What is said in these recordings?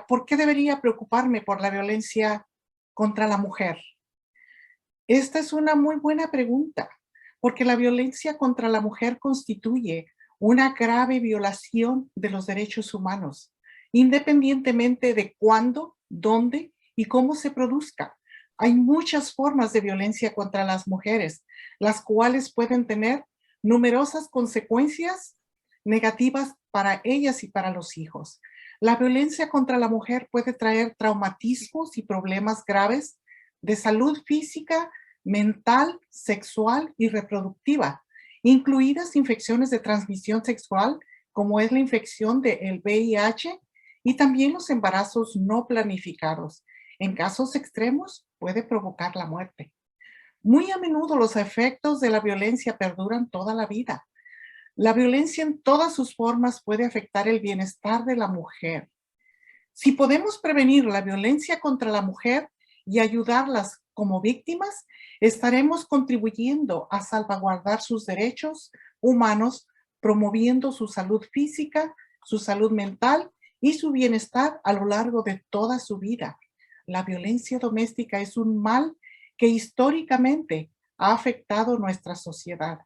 ¿por qué debería preocuparme por la violencia contra la mujer? Esta es una muy buena pregunta, porque la violencia contra la mujer constituye una grave violación de los derechos humanos, independientemente de cuándo, dónde y cómo se produzca. Hay muchas formas de violencia contra las mujeres, las cuales pueden tener numerosas consecuencias negativas para ellas y para los hijos. La violencia contra la mujer puede traer traumatismos y problemas graves de salud física, mental, sexual y reproductiva, incluidas infecciones de transmisión sexual, como es la infección del VIH, y también los embarazos no planificados. En casos extremos, puede provocar la muerte. Muy a menudo los efectos de la violencia perduran toda la vida. La violencia en todas sus formas puede afectar el bienestar de la mujer. Si podemos prevenir la violencia contra la mujer y ayudarlas como víctimas, estaremos contribuyendo a salvaguardar sus derechos humanos, promoviendo su salud física, su salud mental y su bienestar a lo largo de toda su vida. La violencia doméstica es un mal que históricamente ha afectado nuestra sociedad.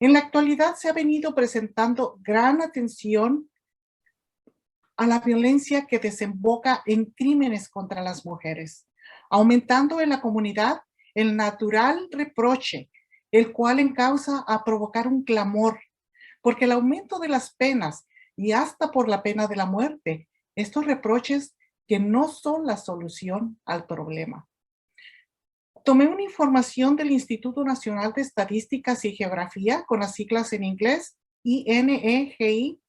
En la actualidad se ha venido presentando gran atención a la violencia que desemboca en crímenes contra las mujeres, aumentando en la comunidad el natural reproche, el cual encausa a provocar un clamor, porque el aumento de las penas y hasta por la pena de la muerte, estos reproches que no son la solución al problema. Tomé una información del Instituto Nacional de Estadísticas y Geografía, con las siglas en inglés, INEGI,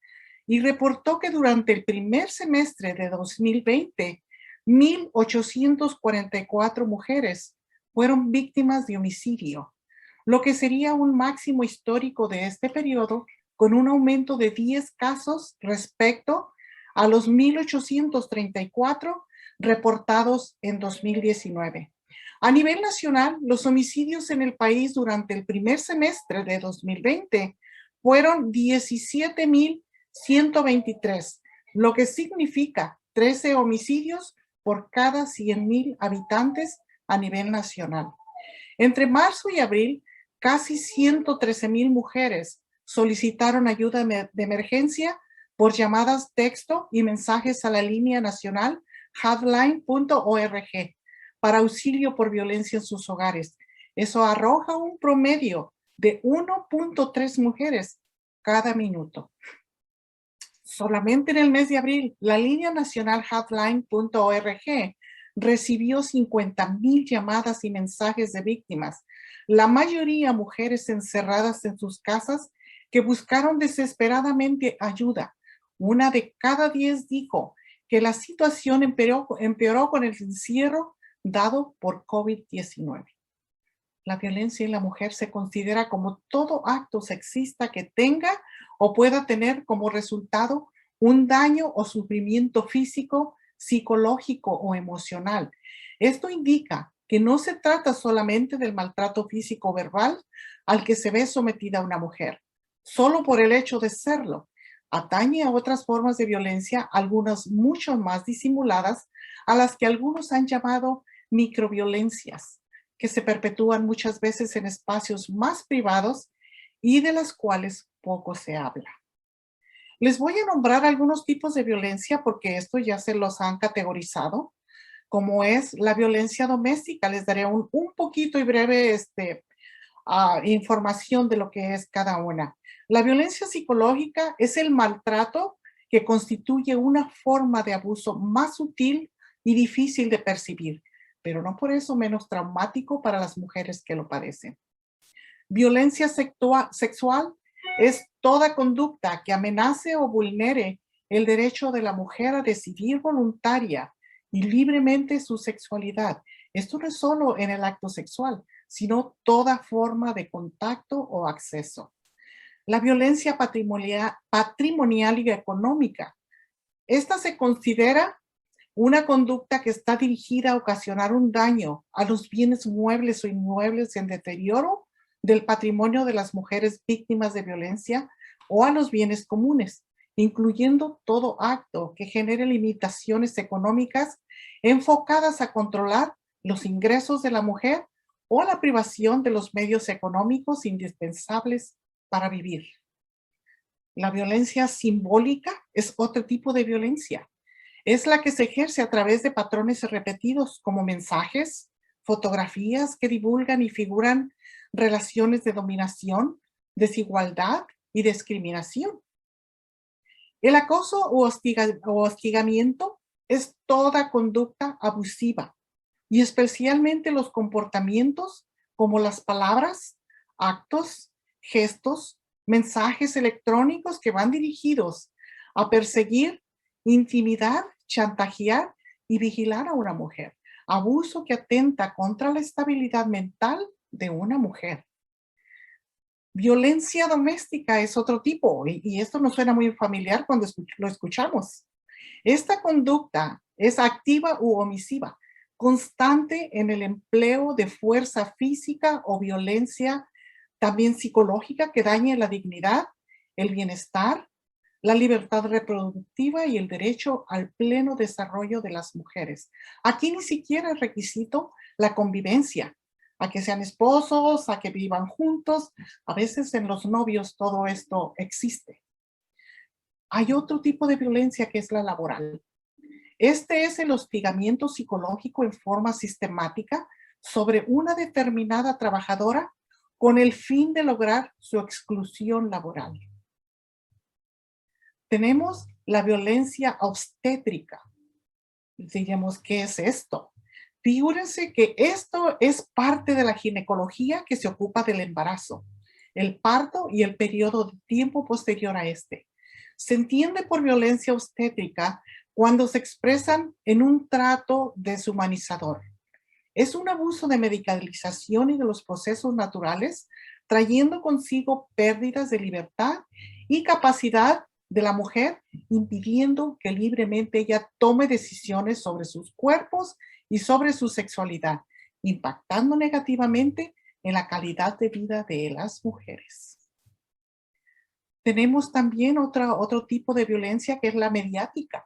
y reportó que durante el primer semestre de 2020, 1,844 mujeres fueron víctimas de homicidio, lo que sería un máximo histórico de este periodo, con un aumento de 10 casos respecto a los 1,834 reportados en 2019. A nivel nacional, los homicidios en el país durante el primer semestre de 2020 fueron 17,123, lo que significa 13 homicidios por cada 100,000 habitantes a nivel nacional. Entre marzo y abril, casi 113,000 mujeres solicitaron ayuda de emergencia por llamadas, texto y mensajes a la línea nacional hotline.org para auxilio por violencia en sus hogares. Eso arroja un promedio de 1.3 mujeres cada minuto. Solamente en el mes de abril, la línea nacional hotline.org recibió 50,000 llamadas y mensajes de víctimas, la mayoría mujeres encerradas en sus casas que buscaron desesperadamente ayuda. Una de cada 10 dijo que la situación empeoró con el encierro dado por COVID-19. La violencia en la mujer se considera como todo acto sexista que tenga o pueda tener como resultado un daño o sufrimiento físico, psicológico o emocional. Esto indica que no se trata solamente del maltrato físico o verbal al que se ve sometida una mujer, solo por el hecho de serlo. Atañe a otras formas de violencia, algunas mucho más disimuladas, a las que algunos han llamado microviolencias, que se perpetúan muchas veces en espacios más privados y de las cuales poco se habla. Les voy a nombrar algunos tipos de violencia porque esto ya se los han categorizado, como es la violencia doméstica. Les daré un poquito y breve información de lo que es cada una. La violencia psicológica es el maltrato que constituye una forma de abuso más sutil y difícil de percibir, pero no por eso menos traumático para las mujeres que lo padecen. Violencia sexual es toda conducta que amenace o vulnere el derecho de la mujer a decidir voluntaria y libremente su sexualidad. Esto no es solo en el acto sexual, sino toda forma de contacto o acceso. La violencia patrimonial y económica. Esta se considera una conducta que está dirigida a ocasionar un daño a los bienes muebles o inmuebles en deterioro del patrimonio de las mujeres víctimas de violencia o a los bienes comunes. incluyendo todo acto que genere limitaciones económicas enfocadas a controlar los ingresos de la mujer o la privación de los medios económicos indispensables para vivir. La violencia simbólica es otro tipo de violencia. Es la que se ejerce a través de patrones repetidos como mensajes, fotografías que divulgan y figuran relaciones de dominación, desigualdad y discriminación. El acoso o hostigamiento es toda conducta abusiva y especialmente los comportamientos como las palabras, actos, gestos, mensajes electrónicos que van dirigidos a perseguir, intimidar, chantajear y vigilar a una mujer. Abuso que atenta contra la estabilidad mental de una mujer. Violencia doméstica es otro tipo, y esto nos suena muy familiar cuando lo escuchamos. Esta conducta es activa u omisiva, constante en el empleo de fuerza física o violencia también psicológica que dañe la dignidad, el bienestar, la libertad reproductiva y el derecho al pleno desarrollo de las mujeres. Aquí ni siquiera es requisito la convivencia, a que sean esposos, a que vivan juntos. A veces en los novios todo esto existe. Hay otro tipo de violencia que es la laboral. Este es el hostigamiento psicológico en forma sistemática sobre una determinada trabajadora con el fin de lograr su exclusión laboral. Tenemos la violencia obstétrica. Diríamos, ¿qué es esto? Figúrense que esto es parte de la ginecología que se ocupa del embarazo, el parto y el periodo de tiempo posterior a este. Se entiende por violencia obstétrica cuando se expresan en un trato deshumanizador. Es un abuso de medicalización y de los procesos naturales, trayendo consigo pérdidas de libertad y capacidad de la mujer, impidiendo que libremente ella tome decisiones sobre sus cuerpos y sobre su sexualidad, impactando negativamente en la calidad de vida de las mujeres. Tenemos también otro tipo de violencia que es la mediática.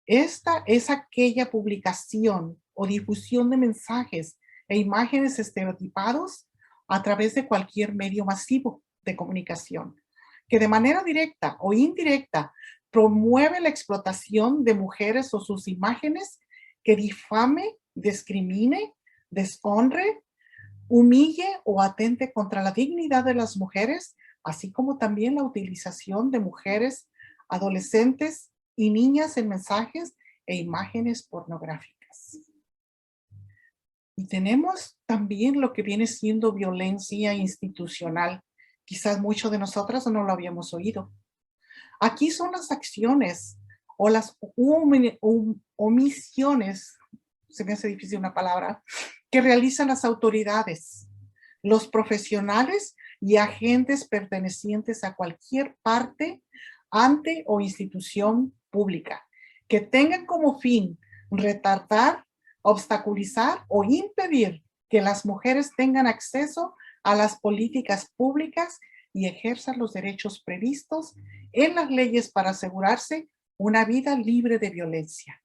Esta es aquella publicación o difusión de mensajes e imágenes estereotipados a través de cualquier medio masivo de comunicación, que de manera directa o indirecta promueve la explotación de mujeres o sus imágenes, que difame, discrimine, deshonre, humille o atente contra la dignidad de las mujeres, así como también la utilización de mujeres, adolescentes y niñas en mensajes e imágenes pornográficas. Y tenemos también lo que viene siendo violencia institucional. Quizás muchos de nosotras no lo habíamos oído. Aquí son las acciones o las omisiones, se me hace difícil una palabra, que realizan las autoridades, los profesionales y agentes pertenecientes a cualquier parte, ante o institución pública, que tengan como fin retardar, obstaculizar o impedir que las mujeres tengan acceso a las políticas públicas y ejerzan los derechos previstos en las leyes para asegurarse una vida libre de violencia.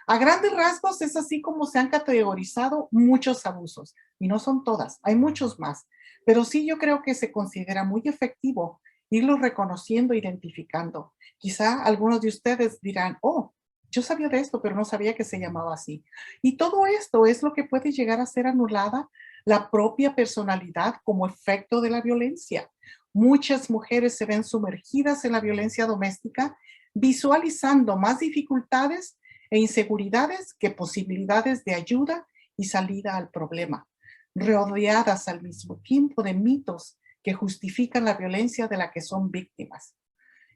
A grandes rasgos es así como se han categorizado muchos abusos, y no son todas, hay muchos más, pero sí yo creo que se considera muy efectivo irlos reconociendo, identificando. Quizá algunos de ustedes dirán, oh, yo sabía de esto, pero no sabía que se llamaba así. Y todo esto es lo que puede llegar a ser anulada la propia personalidad como efecto de la violencia. Muchas mujeres se ven sumergidas en la violencia doméstica, visualizando más dificultades e inseguridades que posibilidades de ayuda y salida al problema, rodeadas al mismo tiempo de mitos que justifican la violencia de la que son víctimas.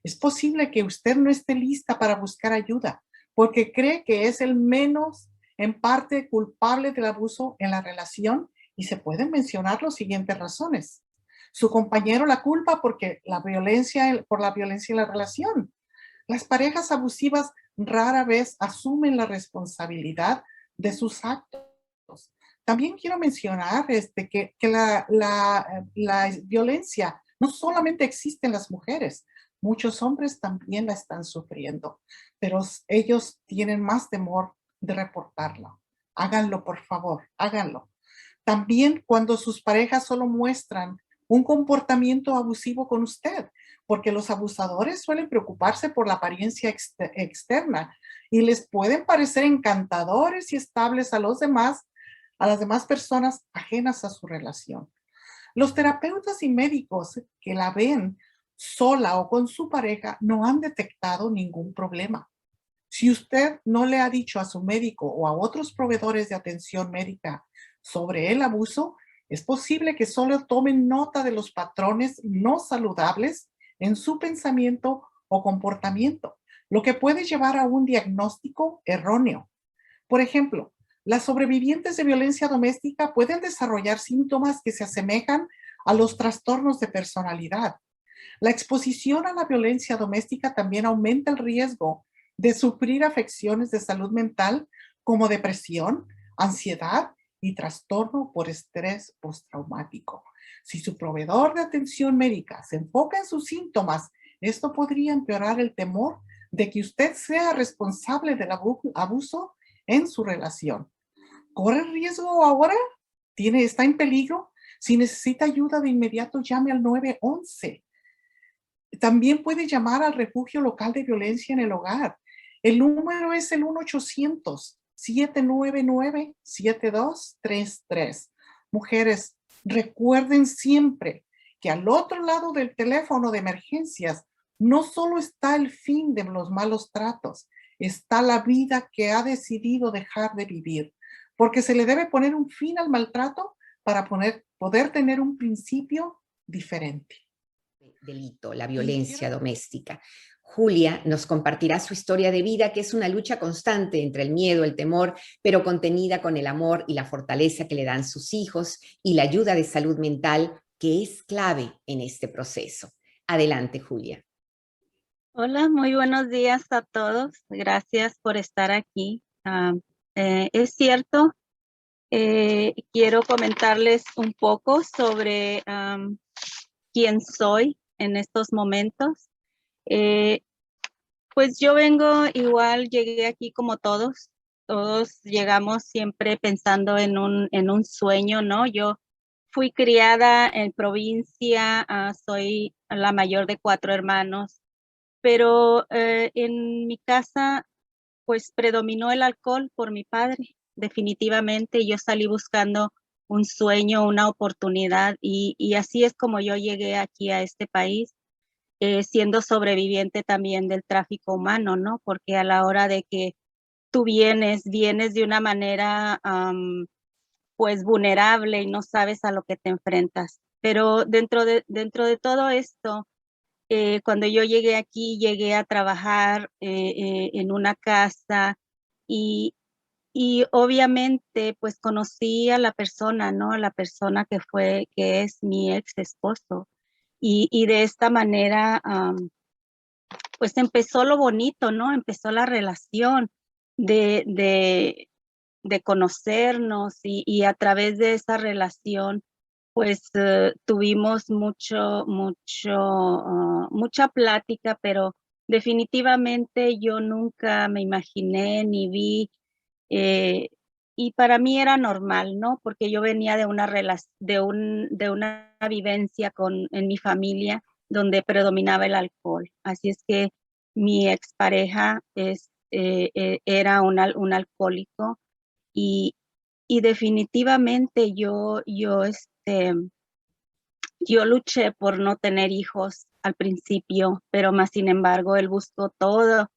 Es posible que usted no esté lista para buscar ayuda porque cree que es el menos en parte culpable del abuso en la relación, y se pueden mencionar las siguientes razones. Su compañero la culpa por la violencia en la relación. Las parejas abusivas rara vez asumen la responsabilidad de sus actos. También quiero mencionar que la violencia no solamente existe en las mujeres, Muchos hombres también la están sufriendo, pero ellos tienen más temor de reportarlo. Háganlo, por favor, háganlo. También cuando sus parejas solo muestran un comportamiento abusivo con usted, porque los abusadores suelen preocuparse por la apariencia externa y les pueden parecer encantadores y estables a las demás personas ajenas a su relación. Los terapeutas y médicos que la ven sola o con su pareja no han detectado ningún problema. Si usted no le ha dicho a su médico o a otros proveedores de atención médica sobre el abuso, es posible que solo tomen nota de los patrones no saludables en su pensamiento o comportamiento, lo que puede llevar a un diagnóstico erróneo. Por ejemplo, las sobrevivientes de violencia doméstica pueden desarrollar síntomas que se asemejan a los trastornos de personalidad. La exposición a la violencia doméstica también aumenta el riesgo de sufrir afecciones de salud mental como depresión, ansiedad y trastorno por estrés postraumático. Si su proveedor de atención médica se enfoca en sus síntomas, esto podría empeorar el temor de que usted sea responsable del abuso en su relación. ¿Corre riesgo ahora? ¿Está en peligro? Si necesita ayuda de inmediato, llame al 911. También puede llamar al refugio local de violencia en el hogar. El número es el 1-800-799-7233. Mujeres, recuerden siempre que al otro lado del teléfono de emergencias no solo está el fin de los malos tratos, está la vida que ha decidido dejar de vivir, porque se le debe poner un fin al maltrato para poder tener un principio diferente. Delito, la Y violencia quiero doméstica. Julia nos compartirá su historia de vida, que es una lucha constante entre el miedo, el temor, pero contenida con el amor y la fortaleza que le dan sus hijos y la ayuda de salud mental, que es clave en este proceso. Adelante, Julia. Hola, muy buenos días a todos. Gracias por estar aquí. Es cierto, quiero comentarles un poco sobre quién soy en estos momentos. Eh, pues yo vengo igual, llegué aquí como todos. Todos llegamos siempre pensando en un sueño, ¿no? Yo fui criada en provincia, soy la mayor de 4 hermanos, pero en mi casa pues predominó el alcohol por mi padre, definitivamente. Yo salí buscando un sueño, una oportunidad y así es como yo llegué aquí a este país, siendo sobreviviente también del tráfico humano, ¿no? Porque a la hora de que tú vienes de una manera pues vulnerable y no sabes a lo que te enfrentas. Pero dentro de todo esto, cuando yo llegué aquí, llegué a trabajar en una casa y, y obviamente pues conocí a la persona, ¿no? A la persona que es mi ex esposo. Y de esta manera, pues empezó lo bonito, ¿no? Empezó la relación de, de, de conocernos y a través de esa relación pues tuvimos mucha plática, pero definitivamente yo nunca me imaginé ni vi, eh, y para mí era normal, ¿no? Porque yo venía de de una vivencia en mi familia donde predominaba el alcohol. Así es que mi expareja era un alcohólico y, y definitivamente yo luché por no tener hijos al principio, pero más sin embargo, él buscó todo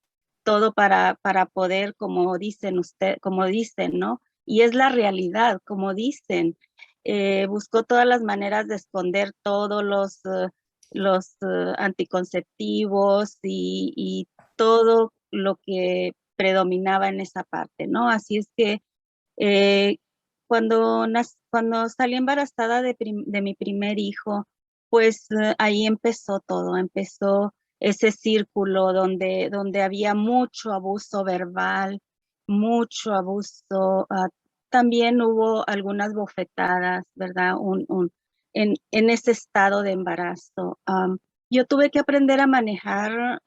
para poder, como dicen, ¿no? Y es la realidad, como dicen. Buscó todas las maneras de esconder todos anticonceptivos y todo lo que predominaba en esa parte, ¿no? Así es que eh, cuando salí embarazada de mi primer hijo, pues ahí empezó todo, empezó ese círculo donde había mucho abuso verbal, mucho abuso, también hubo algunas bofetadas, ¿verdad? En ese estado de embarazo. yo tuve que aprender a manejar,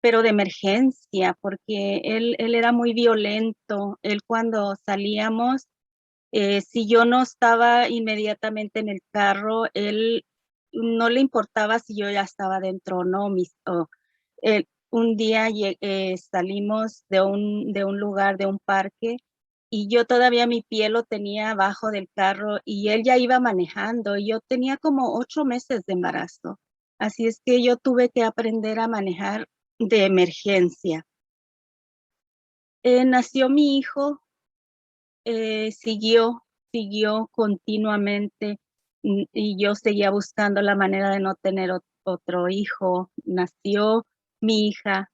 pero de emergencia, porque él era muy violento. Él cuando salíamos, si yo no estaba inmediatamente en el carro, él no le importaba si yo ya estaba dentro o no. Un día salimos de un lugar, de un parque, y yo todavía mi pie lo tenía abajo del carro y él ya iba manejando. Y yo tenía como 8 meses de embarazo. Así es que yo tuve que aprender a manejar de emergencia. Nació mi hijo, siguió continuamente, y yo seguía buscando la manera de no tener otro hijo. Nació mi hija,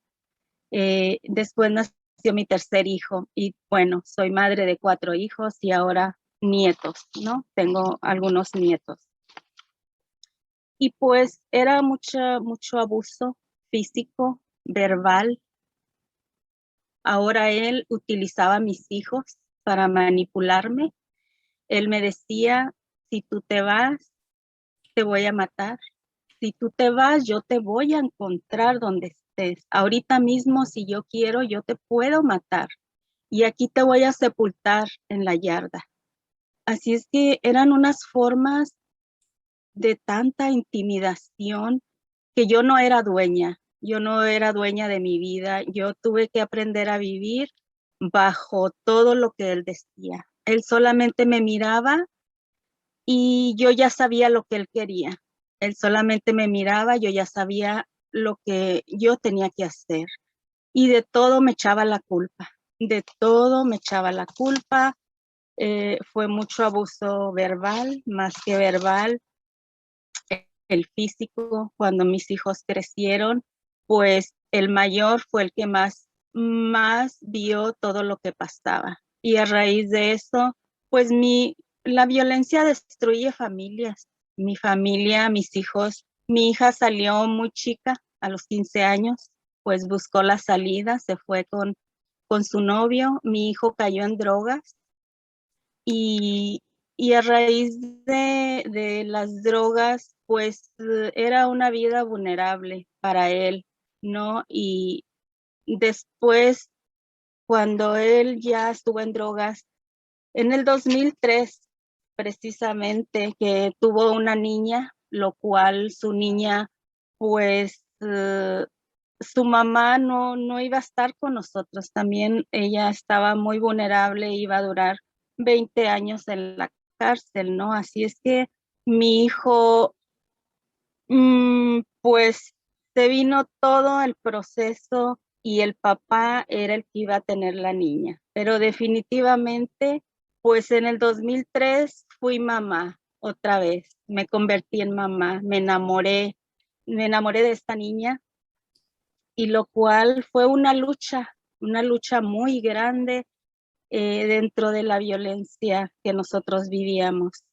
después nació mi tercer hijo y bueno, soy madre de 4 hijos y ahora nietos, ¿no? Tengo algunos nietos. Y pues era mucho abuso físico, verbal. Ahora él utilizaba a mis hijos para manipularme. Él me decía, si tú te vas, te voy a matar. Si tú te vas, yo te voy a encontrar donde estés. Ahorita mismo, si yo quiero, yo te puedo matar. Y aquí te voy a sepultar en la yarda. Así es que eran unas formas de tanta intimidación que yo no era dueña. Yo no era dueña de mi vida. Yo tuve que aprender a vivir bajo todo lo que él decía. Él solamente me miraba y yo ya sabía lo que él quería. Él solamente me miraba, yo ya sabía lo que yo tenía que hacer. Y de todo me echaba la culpa. De todo me echaba la culpa. Fue mucho abuso verbal, más que verbal. El físico, cuando mis hijos crecieron, pues el mayor fue el que más vio todo lo que pasaba. Y a raíz de eso, pues la violencia destruye familias. Mi familia, mis hijos, mi hija salió muy chica, a los 15 años, pues buscó la salida, se fue con su novio. Mi hijo cayó en drogas y, y a raíz de las drogas, pues era una vida vulnerable para él, ¿no? Y después, cuando él ya estuvo en drogas, en el 2003, precisamente, que tuvo una niña, lo cual su niña, pues, su mamá no iba a estar con nosotros. También ella estaba muy vulnerable, iba a durar 20 años en la cárcel, ¿no? Así es que mi hijo, pues, se vino todo el proceso y el papá era el que iba a tener la niña. Pero definitivamente, pues en el 2003 fui mamá otra vez. Me convertí en mamá, me enamoré de esta niña, y lo cual fue una lucha muy grande, dentro de la violencia que nosotros vivíamos.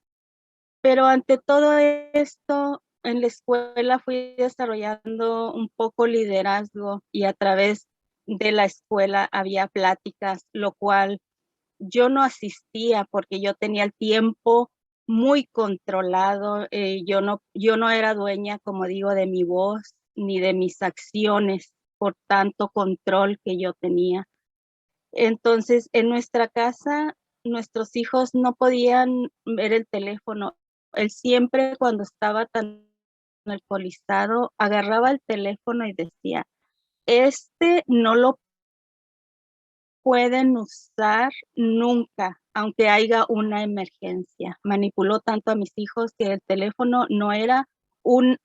Pero ante todo esto, en la escuela fui desarrollando un poco liderazgo, y a través de la escuela había pláticas, lo cual yo no asistía porque yo tenía el tiempo muy controlado. Yo no era dueña, como digo, de mi voz ni de mis acciones por tanto control que yo tenía. Entonces, en nuestra casa, nuestros hijos no podían ver el teléfono. Él siempre, cuando estaba tan alcoholizado, agarraba el teléfono y decía, no lo pueden usar nunca, aunque haya una emergencia. Manipuló tanto a mis hijos que el teléfono no era un,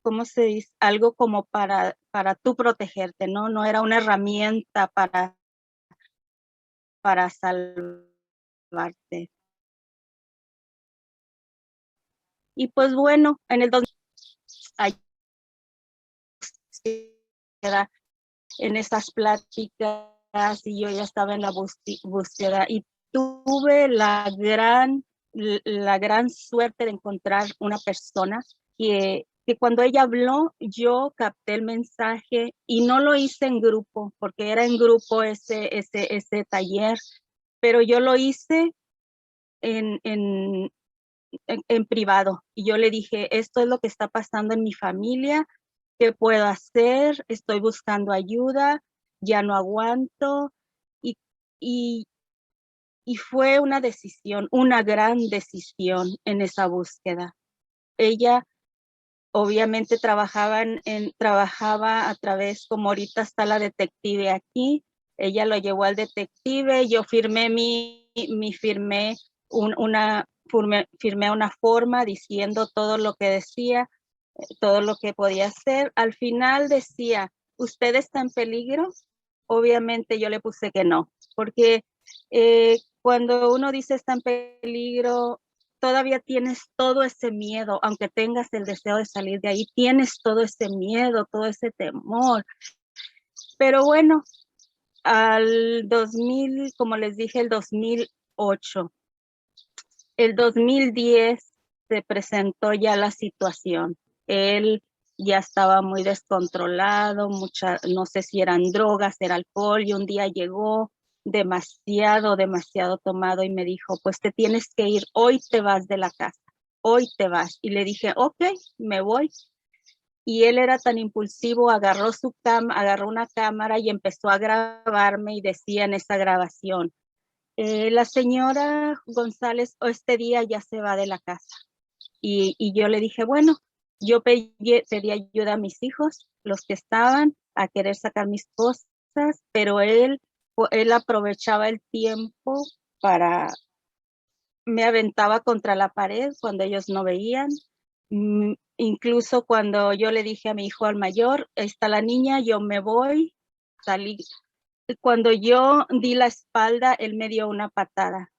¿cómo se dice? Algo como para tú protegerte, ¿no? No era una herramienta para salvarte. Y pues bueno, en el 2000, en esas pláticas, y yo ya estaba en la búsqueda, y tuve la gran suerte de encontrar una persona que cuando ella habló, yo capté el mensaje, y no lo hice en grupo, porque era en grupo ese taller, pero yo lo hice en en privado. Y yo le dije, esto es lo que está pasando en mi familia, ¿qué puedo hacer? Estoy buscando ayuda, ya no aguanto. Y, y, y fue una decisión, una gran decisión en esa búsqueda. Ella obviamente trabajaba a través, como ahorita está la detective aquí, ella lo llevó al detective, yo firmé firmé una forma diciendo todo lo que decía, todo lo que podía hacer. Al final decía, ¿usted está en peligro? Obviamente yo le puse que no, porque cuando uno dice está en peligro, todavía tienes todo ese miedo, aunque tengas el deseo de salir de ahí, tienes todo ese miedo, todo ese temor. Pero bueno, al 2000, como les dije, el 2008, el 2010 se presentó ya la situación. Él ya estaba muy descontrolado, no sé si eran drogas, era alcohol, y un día llegó demasiado tomado y me dijo, pues te tienes que ir, hoy te vas de la casa, hoy te vas. Y le dije, ok, me voy. Y él era tan impulsivo, agarró una cámara y empezó a grabarme y decía en esa grabación, la señora González este día ya se va de la casa. Y yo le dije, bueno, yo pedí ayuda a mis hijos, los que estaban a querer sacar mis cosas, pero él aprovechaba el tiempo me aventaba contra la pared cuando ellos no veían. Incluso cuando yo le dije a mi hijo al mayor, está la niña, yo me voy, salí. Cuando yo di la espalda, él me dio una patada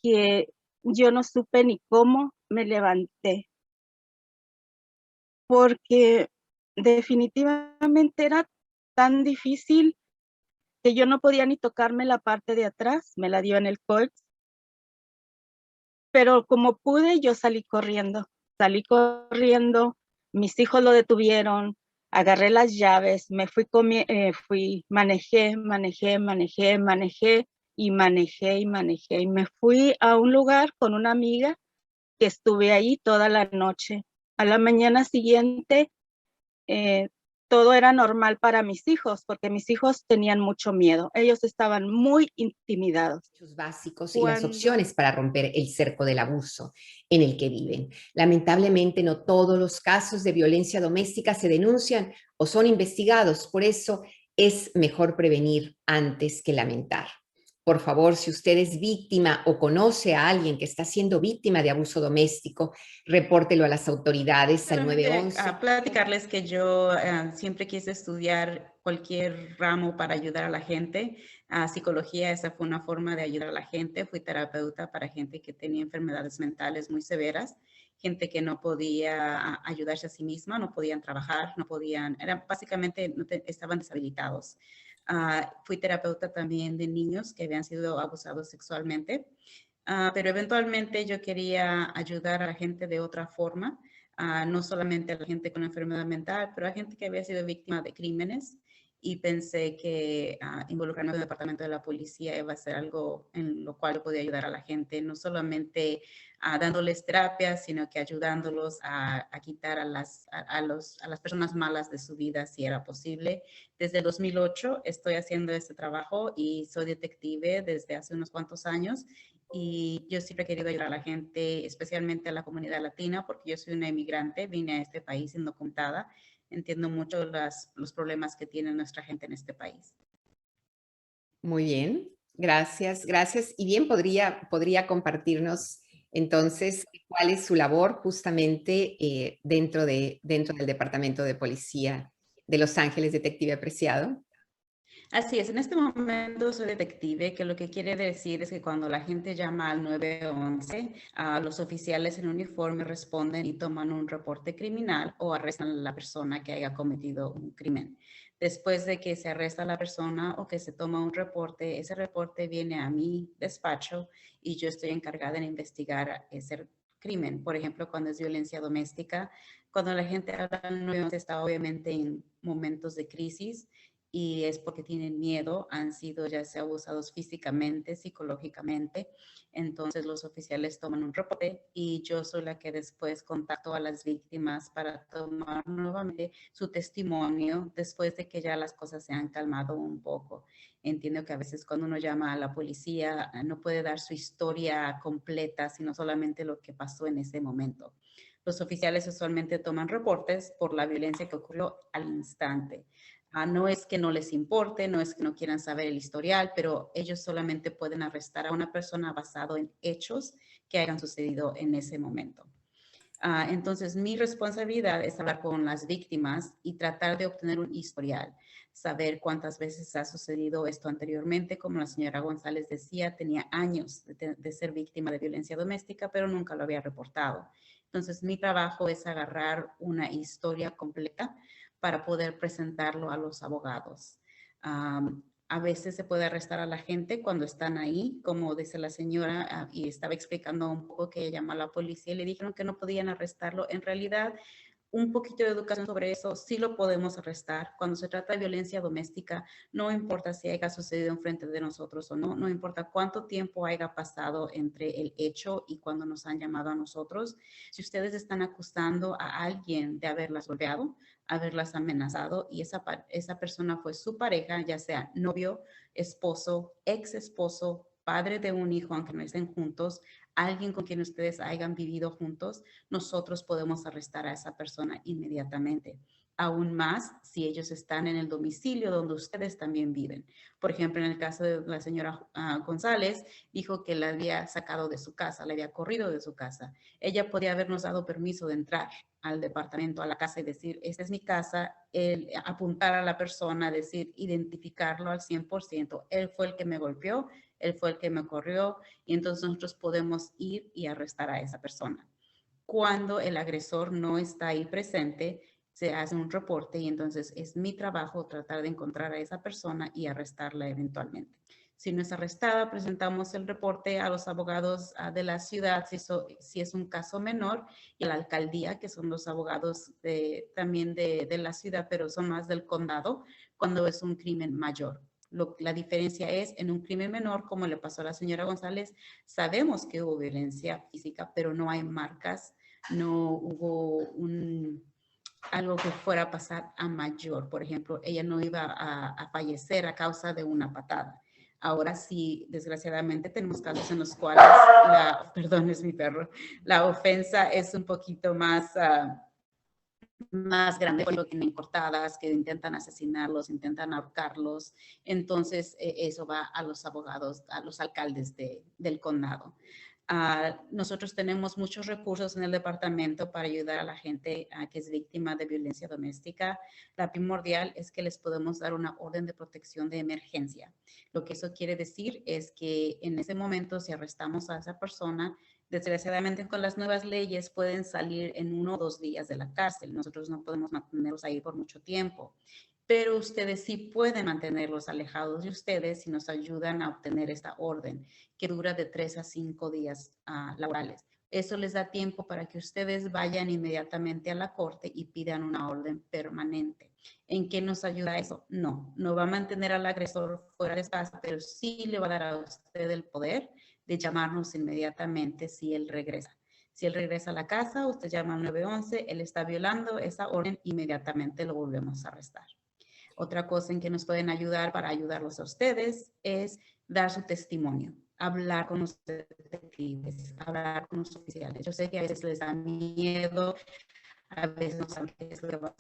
que yo no supe ni cómo me levanté, porque definitivamente era tan difícil que yo no podía ni tocarme la parte de atrás, me la dio en el cox, pero como pude, yo salí corriendo, mis hijos lo detuvieron, agarré las llaves, me manejé y me fui a un lugar con una amiga que estuve ahí toda la noche. A la mañana siguiente, eh, todo era normal para mis hijos, porque mis hijos tenían mucho miedo. Ellos estaban muy intimidados. Básicos y las opciones para romper el cerco del abuso en el que viven. Lamentablemente, no todos los casos de violencia doméstica se denuncian o son investigados, por eso es mejor prevenir antes que lamentar. Por favor, si usted es víctima o conoce a alguien que está siendo víctima de abuso doméstico, repórtelo a las autoridades, al 911. A platicarles que yo siempre quise estudiar cualquier ramo para ayudar a la gente. Psicología, esa fue una forma de ayudar a la gente. Fui terapeuta para gente que tenía enfermedades mentales muy severas, gente que no podía ayudarse a sí misma, no podían trabajar, básicamente estaban deshabilitados. Fui terapeuta también de niños que habían sido abusados sexualmente, pero eventualmente yo quería ayudar a la gente de otra forma, no solamente a la gente con enfermedad mental, pero a gente que había sido víctima de crímenes, y pensé que involucrarme en el departamento de la policía iba a ser algo en lo cual yo podía ayudar a la gente, no solamente dándoles terapia, sino que ayudándolos a quitar a las personas malas de su vida si era posible. Desde 2008 estoy haciendo este trabajo y soy detective desde hace unos cuantos años, y yo siempre he querido ayudar a la gente, especialmente a la comunidad latina, porque yo soy una inmigrante, vine a este país indocumentada. Entiendo mucho los problemas que tiene nuestra gente en este país. Muy bien, gracias, gracias. Y bien, podría compartirnos entonces cuál es su labor justamente dentro del Departamento de Policía de Los Ángeles, detective apreciado. Así es, en este momento soy detective, que lo que quiere decir es que cuando la gente llama al 911, los oficiales en uniforme responden y toman un reporte criminal o arrestan a la persona que haya cometido un crimen. Después de que se arresta a la persona o que se toma un reporte, ese reporte viene a mi despacho y yo estoy encargada de investigar ese crimen. Por ejemplo, cuando es violencia doméstica, cuando la gente habla al 911 está obviamente en momentos de crisis, y es porque tienen miedo, han sido ya sea abusados físicamente, psicológicamente. Entonces los oficiales toman un reporte y yo soy la que después contacto a las víctimas para tomar nuevamente su testimonio después de que ya las cosas se han calmado un poco. Entiendo que a veces cuando uno llama a la policía no puede dar su historia completa, sino solamente lo que pasó en ese momento. Los oficiales usualmente toman reportes por la violencia que ocurrió al instante. No es que no les importe, no es que no quieran saber el historial, pero ellos solamente pueden arrestar a una persona basado en hechos que hayan sucedido en ese momento. Entonces, mi responsabilidad es hablar con las víctimas y tratar de obtener un historial, saber cuántas veces ha sucedido esto anteriormente. Como la señora González decía, tenía años de ser víctima de violencia doméstica, pero nunca lo había reportado. Entonces, mi trabajo es agarrar una historia completa para poder presentarlo a los abogados. A veces se puede arrestar a la gente cuando están ahí, como dice la señora, y estaba explicando un poco que ella llamó a la policía y le dijeron que no podían arrestarlo. En realidad, un poquito de educación sobre eso, sí lo podemos arrestar. Cuando se trata de violencia doméstica, no importa si haya sucedido enfrente de nosotros o no, no importa cuánto tiempo haya pasado entre el hecho y cuando nos han llamado a nosotros. Si ustedes están acusando a alguien de haberlas golpeado, haberlas amenazado y esa persona fue su pareja, ya sea novio, esposo, ex esposo, padre de un hijo, aunque no estén juntos, alguien con quien ustedes hayan vivido juntos, nosotros podemos arrestar a esa persona inmediatamente. Aún más si ellos están en el domicilio donde ustedes también viven. Por ejemplo, en el caso de la señora González, dijo que la había sacado de su casa, la había corrido de su casa. Ella podía habernos dado permiso de entrar al departamento, a la casa y decir, esta es mi casa, apuntar a la persona, decir, identificarlo al 100%. Él fue el que me golpeó, él fue el que me corrió y entonces nosotros podemos ir y arrestar a esa persona. Cuando el agresor no está ahí presente, se hace un reporte y entonces es mi trabajo tratar de encontrar a esa persona y arrestarla eventualmente. Si no es arrestada, presentamos el reporte a los abogados de la ciudad, si es un caso menor, y a la alcaldía, que son los abogados también de la ciudad, pero son más del condado, cuando es un crimen mayor. La diferencia es, en un crimen menor, como le pasó a la señora González, sabemos que hubo violencia física, pero no hay marcas, no hubo algo que fuera a pasar a mayor. Por ejemplo, ella no iba a fallecer a causa de una patada. Ahora sí, desgraciadamente tenemos casos en los cuales, perdón, es mi perro, la ofensa es un poquito más grande, lo tienen cortadas, que intentan asesinarlos, intentan ahorcarlos. Entonces, eso va a los abogados, a los alcaldes del condado. Nosotros tenemos muchos recursos en el departamento para ayudar a la gente que es víctima de violencia doméstica. La primordial es que les podemos dar una orden de protección de emergencia. Lo que eso quiere decir es que en ese momento, si arrestamos a esa persona, desgraciadamente con las nuevas leyes pueden salir en 1 o 2 días de la cárcel. Nosotros no podemos mantenerlos ahí por mucho tiempo, pero ustedes sí pueden mantenerlos alejados de ustedes si nos ayudan a obtener esta orden, que dura de 3 a 5 días laborales. Eso les da tiempo para que ustedes vayan inmediatamente a la corte y pidan una orden permanente. ¿En qué nos ayuda eso? No va a mantener al agresor fuera de casa, pero sí le va a dar a usted el poder de llamarnos inmediatamente si él regresa. Si él regresa a la casa, usted llama al 911, él está violando esa orden, inmediatamente lo volvemos a arrestar. Otra cosa en que nos pueden ayudar para ayudarlos a ustedes es dar su testimonio, hablar con los detectives, hablar con los oficiales. Yo sé que a veces les da miedo, a veces no saben qué es lo que va a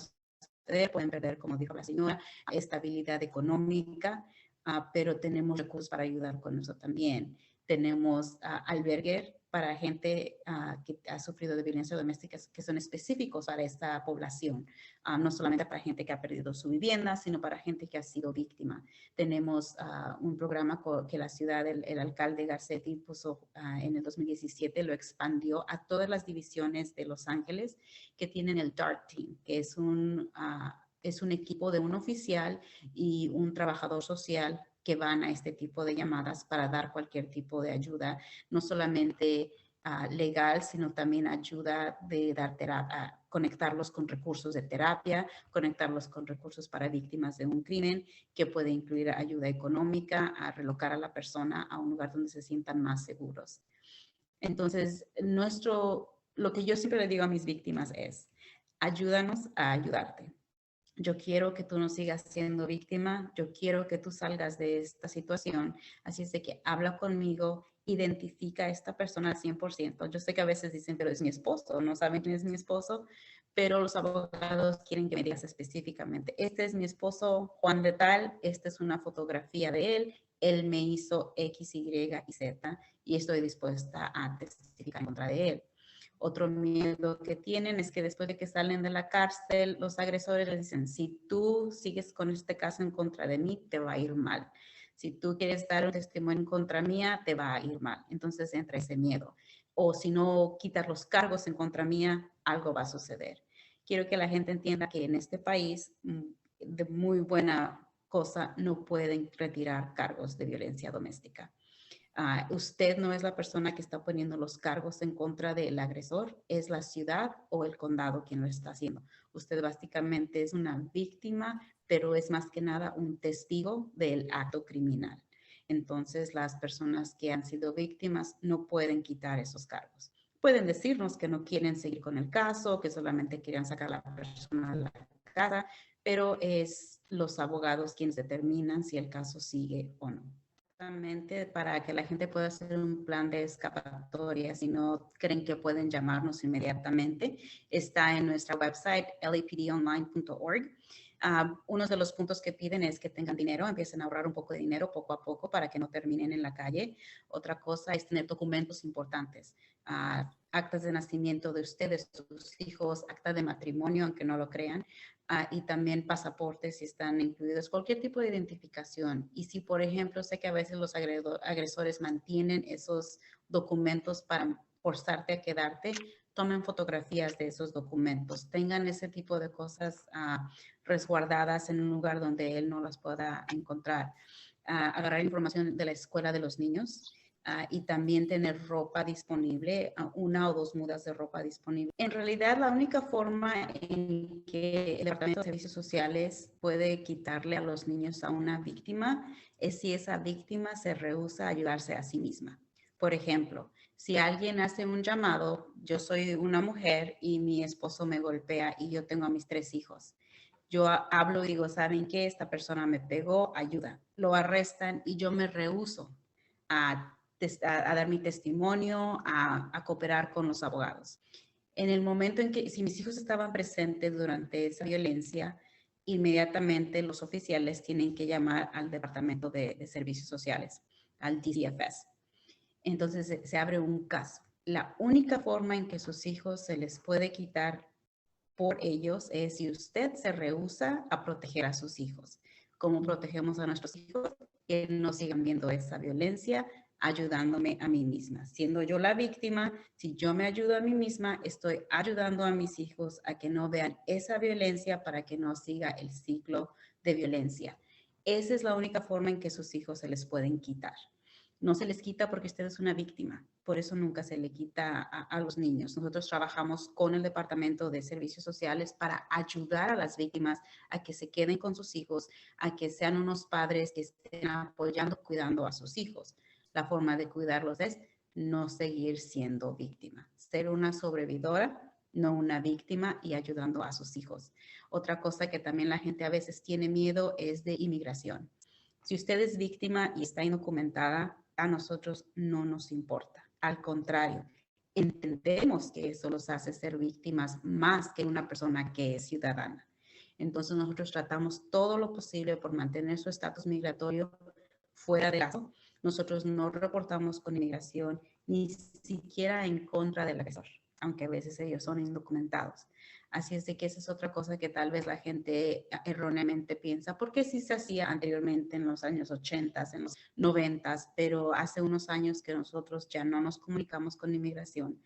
suceder, pueden perder, como dijo la señora, estabilidad económica, pero tenemos recursos para ayudar con eso también. Tenemos albergues para gente que ha sufrido de violencia doméstica que son específicos para esta población, no solamente para gente que ha perdido su vivienda, sino para gente que ha sido víctima. Tenemos un programa que la ciudad, el alcalde Garcetti puso en el 2017, lo expandió a todas las divisiones de Los Ángeles que tienen el DART Team, que es un equipo de un oficial y un trabajador social que van a este tipo de llamadas para dar cualquier tipo de ayuda, no solamente legal, sino también ayuda de dar terapia, conectarlos con recursos de terapia, conectarlos con recursos para víctimas de un crimen, que puede incluir ayuda económica, a relocar a la persona a un lugar donde se sientan más seguros. Entonces, lo que yo siempre le digo a mis víctimas es, ayúdanos a ayudarte. Yo quiero que tú no sigas siendo víctima, yo quiero que tú salgas de esta situación, así es de que habla conmigo, identifica a esta persona al 100%. Yo sé que a veces dicen, pero es mi esposo, no saben quién es mi esposo, pero los abogados quieren que me digas específicamente, este es mi esposo Juan de tal, esta es una fotografía de él me hizo X, Y y Z y estoy dispuesta a testificar en contra de él. Otro miedo que tienen es que después de que salen de la cárcel, los agresores les dicen, si tú sigues con este caso en contra de mí, te va a ir mal. Si tú quieres dar un testimonio en contra mía, te va a ir mal. Entonces entra ese miedo. O si no quitas los cargos en contra mía, algo va a suceder. Quiero que la gente entienda que en este país, de muy buena cosa, no pueden retirar cargos de violencia doméstica. Usted no es la persona que está poniendo los cargos en contra del agresor, es la ciudad o el condado quien lo está haciendo. Usted básicamente es una víctima, pero es más que nada un testigo del acto criminal. Entonces, las personas que han sido víctimas no pueden quitar esos cargos. Pueden decirnos que no quieren seguir con el caso, que solamente quieren sacar a la persona de la casa, pero es los abogados quienes determinan si el caso sigue o no. Para que la gente pueda hacer un plan de escapatoria, si no creen que pueden llamarnos inmediatamente, está en nuestra website lapdonline.org. Uno de los puntos que piden es que tengan dinero, empiecen a ahorrar un poco de dinero poco a poco para que no terminen en la calle. Otra cosa es tener documentos importantes, actas de nacimiento de ustedes, sus hijos, acta de matrimonio, aunque no lo crean. Y también pasaportes si están incluidos, cualquier tipo de identificación. Y si, por ejemplo, sé que a veces los agresores mantienen esos documentos para forzarte a quedarte, tomen fotografías de esos documentos. Tengan ese tipo de cosas resguardadas en un lugar donde él no las pueda encontrar. Agarrar información de la escuela de los niños. Y también tener ropa disponible, 1 o 2 mudas de ropa disponible. En realidad, la única forma en que el Departamento de Servicios Sociales puede quitarle a los niños a una víctima es si esa víctima se rehúsa a ayudarse a sí misma. Por ejemplo, si alguien hace un llamado, yo soy una mujer y mi esposo me golpea y yo tengo a mis 3 hijos. Yo hablo y digo, ¿saben qué? Esta persona me pegó, ayuda. Lo arrestan y yo me rehúso a dar mi testimonio, a cooperar con los abogados. En el momento en que, si mis hijos estaban presentes durante esa violencia, inmediatamente los oficiales tienen que llamar al Departamento de Servicios Sociales, al DCFS. Entonces se abre un caso. La única forma en que sus hijos se les puede quitar por ellos es si usted se rehúsa a proteger a sus hijos. ¿Cómo protegemos a nuestros hijos? Que no sigan viendo esa violencia, ayudándome a mí misma. Siendo yo la víctima, si yo me ayudo a mí misma, estoy ayudando a mis hijos a que no vean esa violencia para que no siga el ciclo de violencia. Esa es la única forma en que sus hijos se les pueden quitar. No se les quita porque usted es una víctima, por eso nunca se le quita a los niños. Nosotros trabajamos con el Departamento de Servicios Sociales para ayudar a las víctimas a que se queden con sus hijos, a que sean unos padres que estén apoyando, cuidando a sus hijos. La forma de cuidarlos es no seguir siendo víctima, ser una sobrevividora, no una víctima y ayudando a sus hijos. Otra cosa que también la gente a veces tiene miedo es de inmigración. Si usted es víctima y está indocumentada, a nosotros no nos importa. Al contrario, entendemos que eso los hace ser víctimas más que una persona que es ciudadana. Entonces nosotros tratamos todo lo posible por mantener su estatus migratorio fuera de caso. Nosotros no reportamos con inmigración ni siquiera en contra del agresor, aunque a veces ellos son indocumentados. Así es de que esa es otra cosa que tal vez la gente erróneamente piensa, porque sí se hacía anteriormente en los años 80, en los 90, pero hace unos años que nosotros ya no nos comunicamos con inmigración.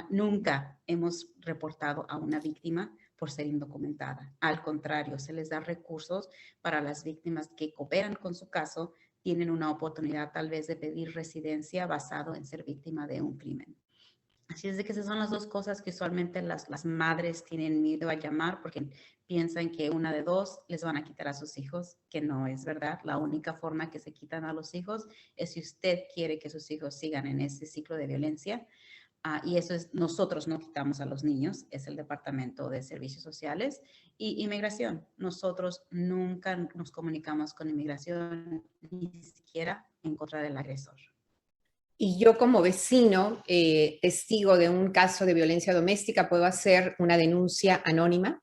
Nunca hemos reportado a una víctima por ser indocumentada. Al contrario, se les da recursos para las víctimas que cooperan con su caso, tienen una oportunidad tal vez de pedir residencia basado en ser víctima de un crimen. Así es de que esas son las dos cosas que usualmente las madres tienen miedo a llamar porque piensan que una de dos les van a quitar a sus hijos, que no es verdad. La única forma que se quitan a los hijos es si usted quiere que sus hijos sigan en ese ciclo de violencia. Y eso es, nosotros no quitamos a los niños, es el Departamento de Servicios Sociales y Inmigración. Nosotros nunca nos comunicamos con Inmigración, ni siquiera en contra del agresor. Y yo como vecino, testigo de un caso de violencia doméstica, ¿puedo hacer una denuncia anónima?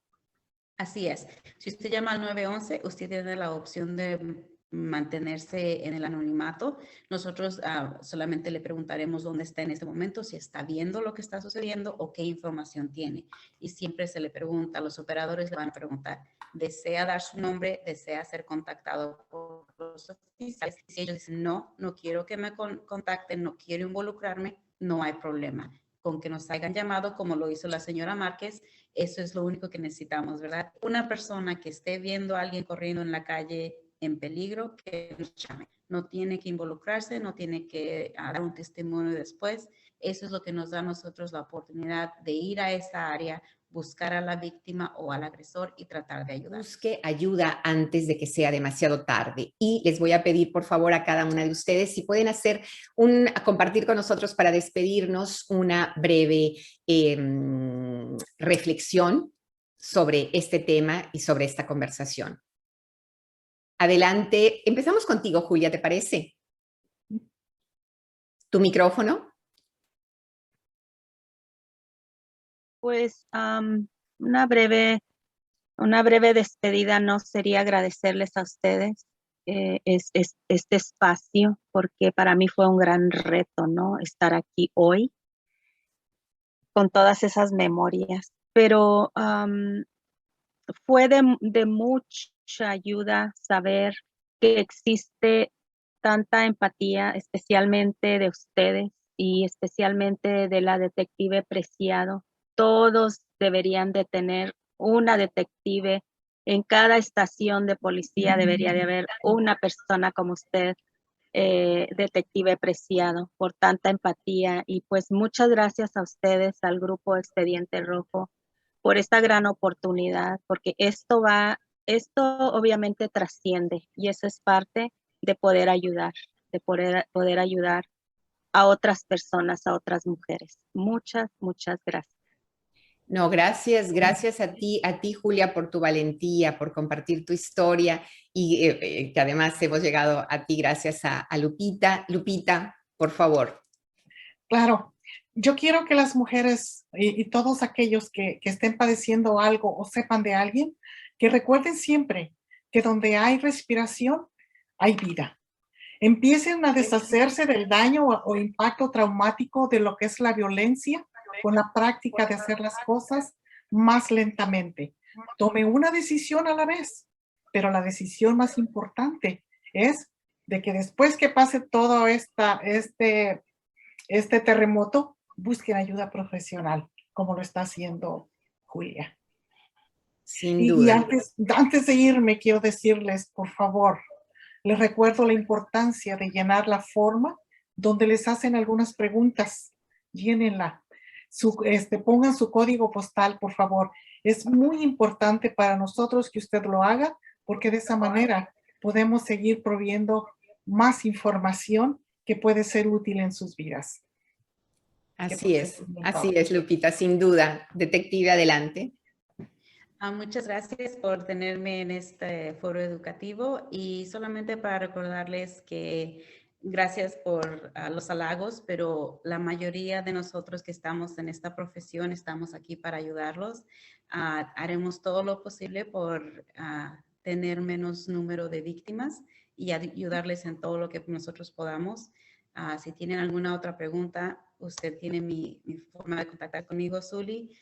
Así es. Si usted llama al 911, usted tiene la opción de mantenerse en el anonimato. Nosotros solamente le preguntaremos dónde está en este momento, si está viendo lo que está sucediendo o qué información tiene. Y siempre se le pregunta, los operadores le van a preguntar, ¿desea dar su nombre? ¿Desea ser contactado por los oficiales? Si ellos dicen, no, no quiero que me contacten, no quiero involucrarme, no hay problema. Con que nos hayan llamado, como lo hizo la señora Márquez, eso es lo único que necesitamos, ¿verdad? Una persona que esté viendo a alguien corriendo en la calle en peligro, que nos llame. No tiene que involucrarse, no tiene que dar un testimonio después. Eso es lo que nos da a nosotros la oportunidad de ir a esa área, buscar a la víctima o al agresor y tratar de ayudar. Busque ayuda antes de que sea demasiado tarde. Y les voy a pedir, por favor, a cada una de ustedes si pueden hacer compartir con nosotros para despedirnos una breve reflexión sobre este tema y sobre esta conversación. Adelante. Empezamos contigo, Julia, ¿te parece? ¿Tu micrófono? Pues una breve despedida no sería agradecerles a ustedes este espacio, porque para mí fue un gran reto, ¿no? Estar aquí hoy con todas esas memorias. Pero fue de mucha ayuda saber que existe tanta empatía, especialmente de ustedes y especialmente de la detective Preciado. Todos deberían de tener una detective en cada estación de policía. Debería de haber una persona como usted, detective Preciado, por tanta empatía. Y pues muchas gracias a ustedes, al Grupo Expediente Rojo, por esta gran oportunidad, porque esto obviamente trasciende y eso es parte de poder ayudar, de poder ayudar a otras personas, a otras mujeres. Muchas, muchas gracias. No, gracias a ti, Julia, por tu valentía, por compartir tu historia y que además hemos llegado a ti gracias a Lupita. Lupita, por favor. Claro, yo quiero que las mujeres y todos aquellos que estén padeciendo algo o sepan de alguien, que recuerden siempre que donde hay respiración, hay vida. Empiecen a deshacerse del daño o impacto traumático de lo que es la violencia con la práctica de hacer las cosas más lentamente. Tome una decisión a la vez, pero la decisión más importante es de que después que pase todo este terremoto, busquen ayuda profesional, como lo está haciendo Julia. Sin duda. Y antes de irme, quiero decirles, por favor, les recuerdo la importancia de llenar la forma donde les hacen algunas preguntas. Llénenla. Pongan su código postal, por favor. Es muy importante para nosotros que usted lo haga, porque de esa manera podemos seguir proveyendo más información que puede ser útil en sus vidas. Así es, Lupita, sin duda. Detective, adelante. Muchas gracias por tenerme en este foro educativo y solamente para recordarles que gracias por los halagos, pero la mayoría de nosotros que estamos en esta profesión estamos aquí para ayudarlos. Haremos todo lo posible por tener menos número de víctimas y ayudarles en todo lo que nosotros podamos. Si tienen alguna otra pregunta, usted tiene mi forma de contactar conmigo, Zuli.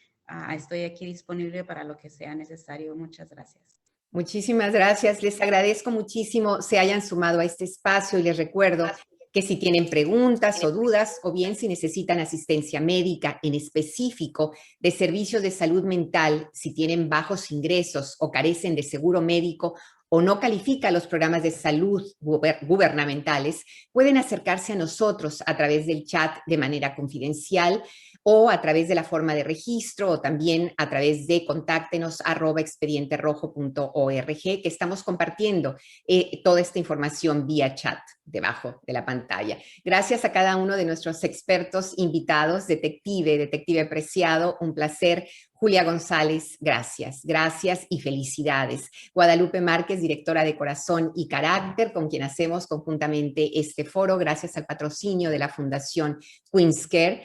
Estoy aquí disponible para lo que sea necesario. Muchas gracias. Muchísimas gracias. Les agradezco muchísimo se hayan sumado a este espacio y les recuerdo que si tienen preguntas o dudas o bien si necesitan asistencia médica en específico de servicios de salud mental, si tienen bajos ingresos o carecen de seguro médico o no califica los programas de salud gubernamentales, pueden acercarse a nosotros a través del chat de manera confidencial o a través de la forma de registro o también a través de contáctenos@expedienterojo.org, que estamos compartiendo toda esta información vía chat debajo de la pantalla. Gracias a cada uno de nuestros expertos invitados, detective Preciado, un placer. Julia González, gracias y felicidades. Guadalupe Márquez, directora de Corazón y Carácter, con quien hacemos conjuntamente este foro, gracias al patrocinio de la Fundación Queen's Care.